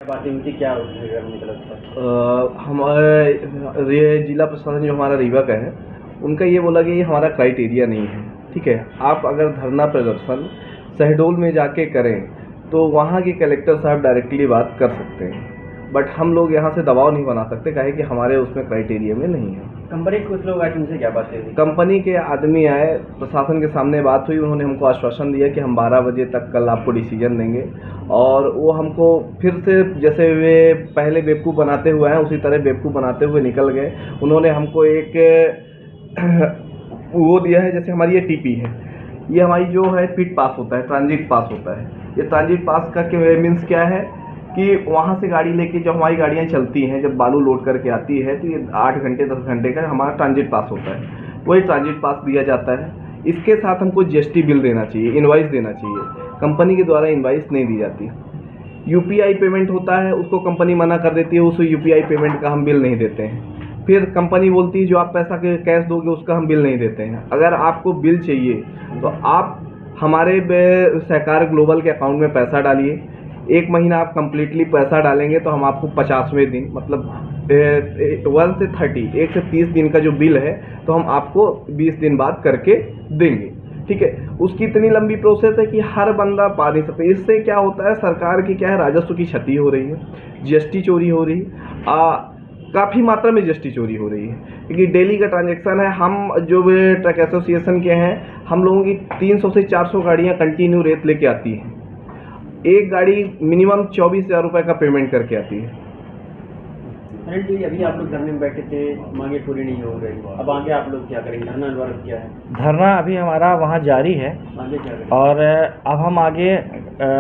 बातें हुई थी, क्या निकला? हमारे ये जिला प्रशासन जो हमारा रीवा का है, उनका ये बोला कि ये हमारा क्राइटेरिया नहीं है। ठीक है, आप अगर धरना प्रदर्शन शहडोल में जाके करें तो वहाँ के कलेक्टर साहब डायरेक्टली बात कर सकते हैं, बट हम लोग यहाँ से दबाव नहीं बना सकते, काहे कि हमारे उसमें क्राइटेरिया में नहीं है। कंपनी के कुछ लोग आए, उनसे क्या बातें हुई? कंपनी के आदमी आए, प्रशासन के सामने बात हुई, उन्होंने हमको आश्वासन दिया कि हम 12 बजे तक कल आपको डिसीजन देंगे, और वो हमको फिर से जैसे वे पहले बेवकूफ़ बनाते हुए हैं उसी तरह बेवकूफ़ बनाते हुए निकल गए। उन्होंने हमको एक वो दिया है, जैसे हमारी ये टीपी है, ये हमारी जो है पिट पास होता है, ट्रांजिट पास होता है। ये ट्रांजिट पास का मीन्स क्या है कि वहाँ से गाड़ी लेके जब हमारी गाड़ियाँ चलती हैं, जब बालू लोड करके आती है, तो ये 8 घंटे 10 घंटे का हमारा ट्रांजिट पास होता है, वही ट्रांजिट पास दिया जाता है। इसके साथ हमको जीएसटी बिल देना चाहिए, इनवाइस देना चाहिए। कंपनी के द्वारा इनवाइस नहीं दी जाती। यूपीआई पेमेंट होता है, उसको कंपनी मना कर देती है, उस यूपीआई पेमेंट का हम बिल नहीं देते हैं। फिर कंपनी बोलती है जो आप पैसा के कैश दोगे उसका हम बिल नहीं देते हैं। अगर आपको बिल चाहिए तो आप हमारे सहकार ग्लोबल के अकाउंट में पैसा डालिए। 1 महीना आप कम्प्लीटली पैसा डालेंगे तो हम आपको 50वें दिन, मतलब 1 से 30, 1 से 30 दिन का जो बिल है तो हम आपको 20 दिन बाद करके देंगे। ठीक है, उसकी इतनी लंबी प्रोसेस है कि हर बंदा पा नहीं सकता। इससे क्या होता है, सरकार की क्या है, राजस्व की क्षति हो रही है, जीएसटी चोरी हो रही है, काफ़ी मात्रा में जीएसटी चोरी हो रही है, क्योंकि डेली का ट्रांजैक्शन है। हम जो ट्रक एसोसिएशन के हैं, हम लोगों की 300 से 400 गाड़ियाँ कंटिन्यू रेत लेके आती हैं। एक गाड़ी मिनिमम 24,000 रुपये का पेमेंट करके आती है। जी, अभी आप लोग धरने में बैठे थे, मांगे पूरी नहीं हो रही, अब आगे आप लोग क्या करेंगे? धरना द्वारा क्या है? धरना अभी हमारा वहाँ जारी है, आगे क्या करेंगे? और अब हम आगे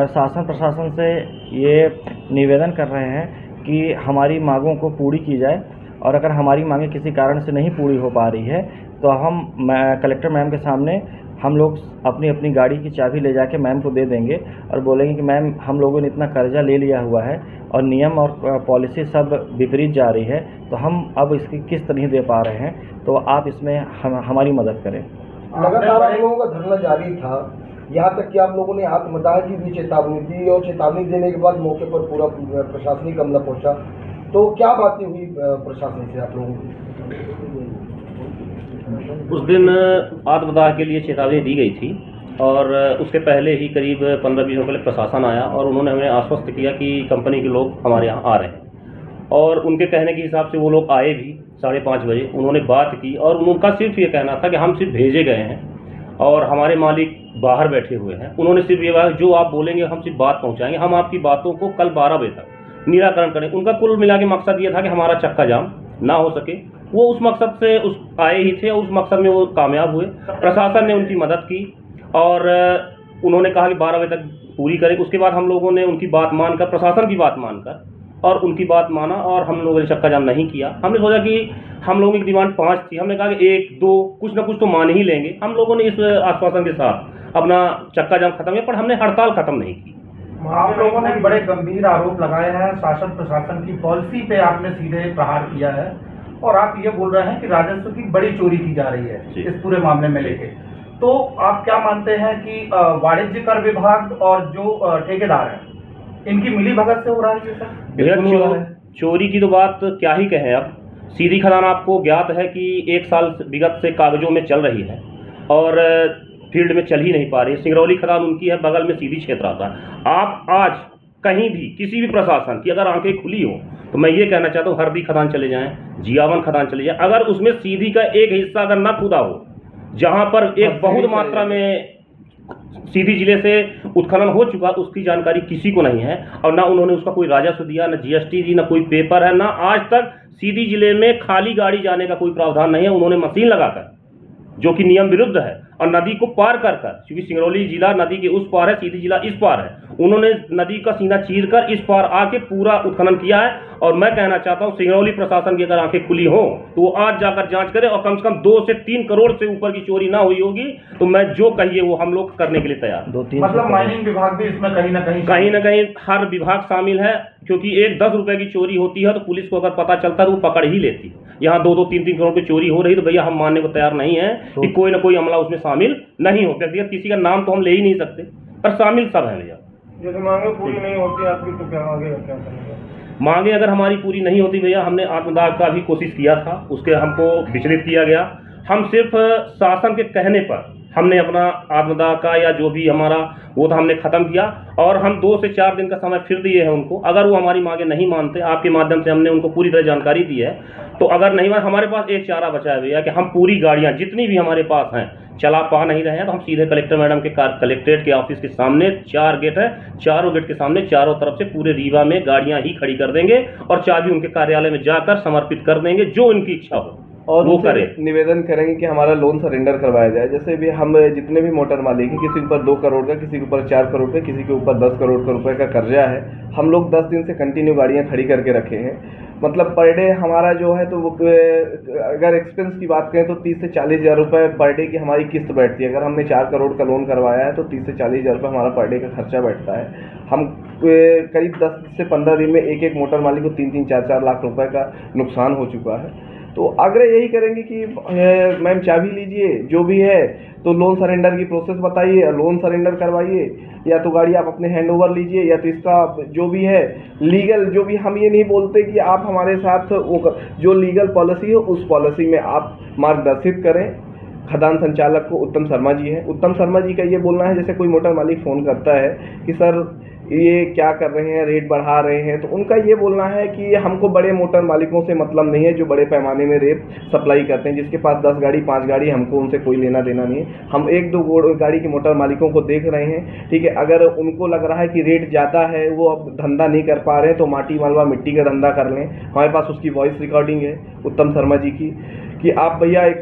शासन प्रशासन से ये निवेदन कर रहे हैं कि हमारी मांगों को पूरी की जाए, और अगर हमारी मांगें किसी कारण से नहीं पूरी हो पा रही है तो हम कलेक्टर मैम के सामने हम लोग अपनी अपनी गाड़ी की चाबी ले जाके मैम को दे देंगे और बोलेंगे कि मैम, हम लोगों ने इतना कर्जा ले लिया हुआ है और नियम और पॉलिसी सब विपरीत जा रही है, तो हम अब इसकी किस्त नहीं दे पा रहे हैं, तो आप इसमें हमारी मदद करें। लगातार आप लोगों का धरना जारी था, यहाँ तक कि आप लोगों ने आत्मदाह की भी चेतावनी दी, और चेतावनी देने के बाद मौके पर पूरा प्रशासनिक अमला पहुंचा। तो क्या बातें हुई प्रशासन से आप लोगों की? उस दिन आत्मदाह के लिए चेतावनी दी गई थी, और उसके पहले ही करीब 15-20 मिनट पहले प्रशासन आया और उन्होंने हमें आश्वस्त किया कि कंपनी के लोग हमारे यहाँ आ रहे हैं, और उनके कहने के हिसाब से वो लोग आए भी 5:30 बजे। उन्होंने बात की और उनका सिर्फ ये कहना था कि हम सिर्फ भेजे गए हैं और हमारे मालिक बाहर बैठे हुए हैं। उन्होंने सिर्फ ये कहा, जो आप बोलेंगे हम सिर्फ बात पहुँचाएंगे, हम आपकी बातों को कल 12 बजे तक निराकरण करें। उनका कुल मिला के मकसद ये था कि हमारा चक्का जाम ना हो सके। वो उस मकसद से आए ही थे, उस मकसद में वो कामयाब हुए। प्रशासन ने उनकी मदद की और उन्होंने कहा कि 12 बजे तक पूरी करें। उसके बाद हम लोगों ने उनकी बात मानकर, प्रशासन की बात मानकर और उनकी बात माना, और हम लोगों ने चक्का जाम नहीं किया। हमने सोचा कि हम लोगों की डिमांड 5 थी, हमने कहा कि 1-2 कुछ ना कुछ तो मान ही लेंगे। हम लोगों ने इस आश्वासन के साथ अपना चक्का जाम खत्म किया, पर हमने हड़ताल खत्म नहीं की। आप लोगों ने बड़े गंभीर आरोप लगाए हैं, शासन प्रशासन की पॉलिसी पे आपने सीधे प्रहार किया है, और आप ये बोल रहे हैं कि राजस्व की बड़ी चोरी की जा रही है इस पूरे मामले में लेके। तो आप क्या मानते हैं कि वाणिज्य कर विभाग और जो ठेकेदार हैं, इनकी मिलीभगत से हो रहा है ये सब? चोरी की तो बात क्या ही कहें। अब सीधी खदान आपको ज्ञात है कि 1 साल विगत से कागजों में चल रही है और फील्ड में चल ही नहीं पा रही। सिंगरौली खदान उनकी है, बगल में सीधी क्षेत्र आता है। आप आज कहीं भी किसी भी प्रशासन की अगर आंखें खुली हो तो मैं ये कहना चाहता हूँ, हरदी खदान चले जाएं, जियावन खदान चले जाएं, अगर उसमें सीधी का एक हिस्सा अगर ना खुदा हो, जहां पर एक बहुत मात्रा में सीधी जिले से उत्खनन हो चुका, उसकी जानकारी किसी को नहीं है, और ना उन्होंने उसका कोई राजस्व दिया, ना जीएसटी दी, ना कोई पेपर है, ना आज तक सीधी जिले में खाली गाड़ी जाने का कोई प्रावधान नहीं है। उन्होंने मशीन लगाकर, जो कि नियम विरुद्ध है, और नदी को पार कर कर, क्योंकि सिंगरौली जिला नदी के उस पार है, सीधी जिला इस पार है, उन्होंने नदी का सीना चीर कर इस पार आके पूरा उत्खनन किया है। और मैं कहना चाहता हूँ, सिंगरौली प्रशासन की अगर आंखें खुली हो तो वो आज जाकर जांच करे, और कम से कम 2 से 3 करोड़ से ऊपर की चोरी ना हुई होगी तो मैं जो कहिए वो हम लोग करने के लिए तैयार। मतलब माइनिंग विभाग भी इसमें कहीं ना कहीं हर विभाग शामिल है, क्योंकि एक 10 रुपए की चोरी होती है तो पुलिस को अगर पता चलता है तो वो पकड़ ही लेती है। यहाँ 2-2, 3-3 करोड़ की चोरी हो रही तो भैया हम मानने को तैयार नहीं है कि कोई ना कोई अमला उसमें शामिल नहीं हो। व्यक्तिगत किसी का नाम तो हम ले ही नहीं सकते, पर शामिल सब है भैया। जैसे मांगे पूरी नहीं होती आपकी तो क्या आगे क्या करेंगे? मांगे अगर हमारी पूरी नहीं होती भैया, हमने आत्मदाह का भी कोशिश किया था, उसके हमको विचलित किया गया। हम सिर्फ शासन के कहने पर हमने अपना आत्मदाह का या जो भी हमारा वो था हमने ख़त्म किया, और हम 2 से 4 दिन का समय फिर दिए हैं उनको। अगर वो हमारी मांगे नहीं मानते, आपके माध्यम से हमने उनको पूरी तरह जानकारी दी है, तो अगर नहीं मान, हमारे पास एक चारा बचा है भैया कि हम पूरी गाड़ियाँ जितनी भी हमारे पास हैं चला पा नहीं रहे हैं, तो हम सीधे कलेक्टर मैडम के कलेक्ट्रेट के ऑफिस के सामने 4 गेट है, चारों गेट के सामने चारों तरफ से पूरे रीवा में गाड़ियां ही खड़ी कर देंगे और चाबी उनके कार्यालय में जाकर समर्पित कर देंगे, जो उनकी इच्छा हो और वो उनसे करें। निवेदन करेंगे कि हमारा लोन सरेंडर करवाया जाए। जैसे भी हम जितने भी मोटर मालिक हैं, किसी के ऊपर 2 करोड़ का, किसी के ऊपर 4 करोड़ का, किसी के ऊपर 10 करोड़ का रुपए का कर्जा है, हम लोग 10 दिन से कंटिन्यू गाड़ियां खड़ी करके रखे हैं। मतलब पर डे हमारा जो है तो वो अगर एक्सपेंस की बात करें तो 30 से 40 हज़ार रुपये पर डे की हमारी किस्त बैठती है। अगर हमने 4 करोड़ का लोन करवाया है तो 30 से 40 हज़ार रुपये हमारा पर डे का खर्चा बैठता है। हम करीब 10 से 15 दिन में एक मोटर मालिक को 3-3, 4-4 लाख रुपए का नुकसान हो चुका है। तो आग्रह यही करेंगे कि मैम चाबी लीजिए, जो भी है तो लोन सरेंडर की प्रोसेस बताइए, लोन सरेंडर करवाइए, या तो गाड़ी आप अपने हैंड ओवर लीजिए, या तो इसका जो भी है लीगल, जो भी, हम ये नहीं बोलते कि आप हमारे साथ वो जो लीगल पॉलिसी हो उस पॉलिसी में आप मार्गदर्शित करें। खदान संचालक को उत्तम शर्मा जी हैं, उत्तम शर्मा जी का ये बोलना है, जैसे कोई मोटर मालिक फ़ोन करता है कि सर ये क्या कर रहे हैं, रेट बढ़ा रहे हैं, तो उनका ये बोलना है कि हमको बड़े मोटर मालिकों से मतलब नहीं है जो बड़े पैमाने में रेट सप्लाई करते हैं। जिसके पास 10 गाड़ी 5 गाड़ी, हमको उनसे कोई लेना देना नहीं है। हम 1-2 गाड़ी के मोटर मालिकों को देख रहे हैं, ठीक है। अगर उनको लग रहा है कि रेट ज़्यादा है, वो अब धंधा नहीं कर पा रहे हैं, तो माटी मालवा मिट्टी का धंधा कर लें। हमारे पास उसकी वॉइस रिकॉर्डिंग है उत्तम शर्मा जी की, कि आप भैया एक